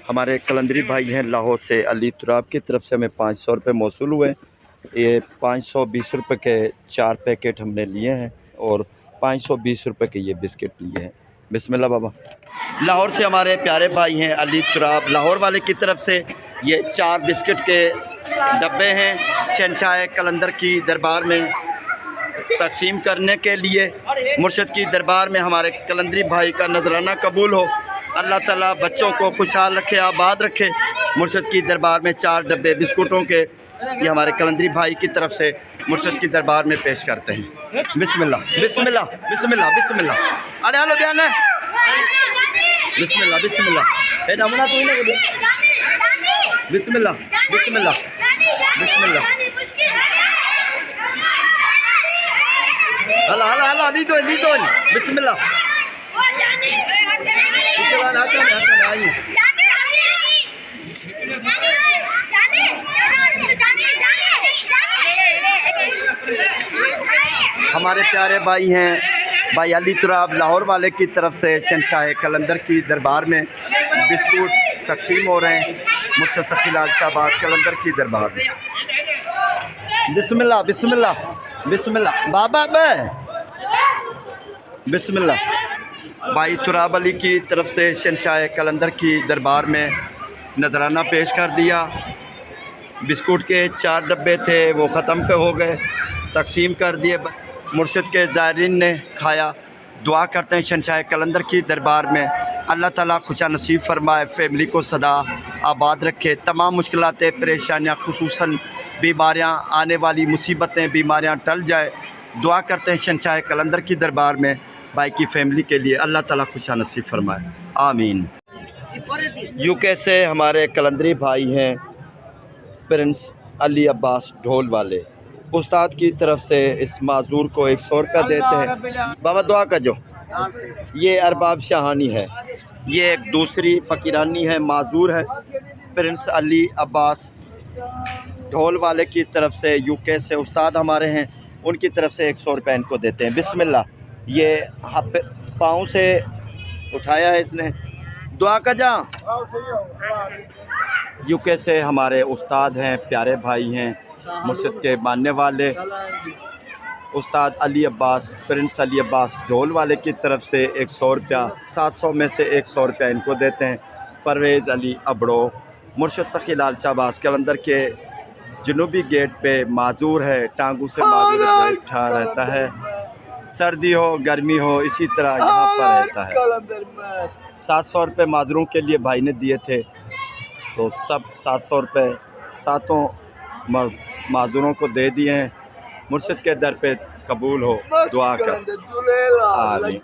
हमारे कलंदरी भाई हैं लाहौर से, अली तुराब की तरफ से हमें 500 रुपये मौसूल हुए। ये 520 रुपये के 4 पैकेट हमने लिए हैं और 520 रुपये के ये बिस्किट लिए हैं। बिस्मिल्लाह बाबा। लाहौर से हमारे प्यारे भाई हैं अली तुराब, लाहौर वाले की तरफ से ये 4 बिस्किट के डब्बे हैं शहंशाह कलंदर की दरबार में तकसीम करने के लिए। मुर्शिद की दरबार में हमारे कलंदरी भाई का नजराना कबूल हो। अल्लाह ताला बच्चों को खुशहाल रखे, आबाद रखे। मुर्शिद की दरबार में 4 डब्बे बिस्कुटों के ये हमारे कलंदरी भाई की तरफ से मुर्शिद की दरबार में पेश करते हैं। बिस्मिल्लाह बिस्मिल्लाह बिस्मिल्लाह बिस्मिल्लाह। अरे हेलो बयान है। बिस्मिल्लाह बिस्मिल्लाह। नमूना तो नहीं बोलो। बिस्मिल्लाह बिस्मिल्लाह बिस्मिल्लाह। हला हला हला दी दो बिस्मिल्लाह। हमारे प्यारे भाई हैं भाई अली तुराब लाहौर वाले की तरफ से शहंशाह कलंदर की दरबार में बिस्कुट तकसीम हो रहे हैं मुर्शिद सखीलाल शाहबाज कलंदर की दरबार में। बिस्मिल्लाह बिस्मिल्लाह बिस्मिल्लाह बाबा बे बिस्मिल्लाह। भाई तुराब अली की तरफ से शहंशाह कलंदर की दरबार में नजराना पेश कर दिया। बिस्कुट के 4 डब्बे थे वो ख़त्म पे हो गए, तकसीम कर दिए। मुर्शिद के ज़ायरीन ने खाया। दुआ करते हैं शहंशाह कलंदर की दरबार में अल्लाह ताला खुशा नसीब फरमाए, फैमिली को सदा आबाद रखे, तमाम मुश्किलातें परेशानियाँ खुसूसन बीमारियाँ आने वाली मुसीबतें बीमारियाँ टल जाए। दुआ करते हैं शहंशाह कलंदर की दरबार में भाई की फैमिली के लिए अल्लाह ताला खुशा नसीब फरमाए, आमीन। यूके से हमारे कलंदरी भाई हैं प्रिंस अली अब्बास ढोल वाले, उस्ताद की तरफ से इस माजूर को 100 रुपया देते हैं। बाबा दुआ का जो ये अरबाब शाहानी है, ये एक दूसरी फ़कीरानी है, माजूर है। प्रिंस अली अब्बास ढोल वाले की तरफ से यूके से उस्ताद हमारे हैं, उनकी तरफ से 100 रुपये इनको देते हैं। बिस्मिल्लाह। ये पाँव से उठाया है इसने। दुआ का जा। यूके से हमारे उस्ताद हैं, प्यारे भाई हैं, मुर्शिद के मानने वाले उस्ताद अली अब्बास प्रिंस अली अब्बास ढोल वाले की तरफ से 100 रुपया, 700 में से 100 रुपया इनको देते हैं। परवेज़ अली अबड़ो मुर्शिद सखीलाल शाहबाज कलंदर के जनूबी गेट पे माजूर है, टांगू से माजूर बैठा रहता है, सर्दी हो गर्मी हो इसी तरह यहाँ पर रहता है। 700 रुपये माजूरों के लिए भाई ने दिए थे, तो सब 700 रुपये सातों माजूरों को दे दिए हैं। मुर्शिद के दर पे कबूल हो, दुआ कर। आमीन।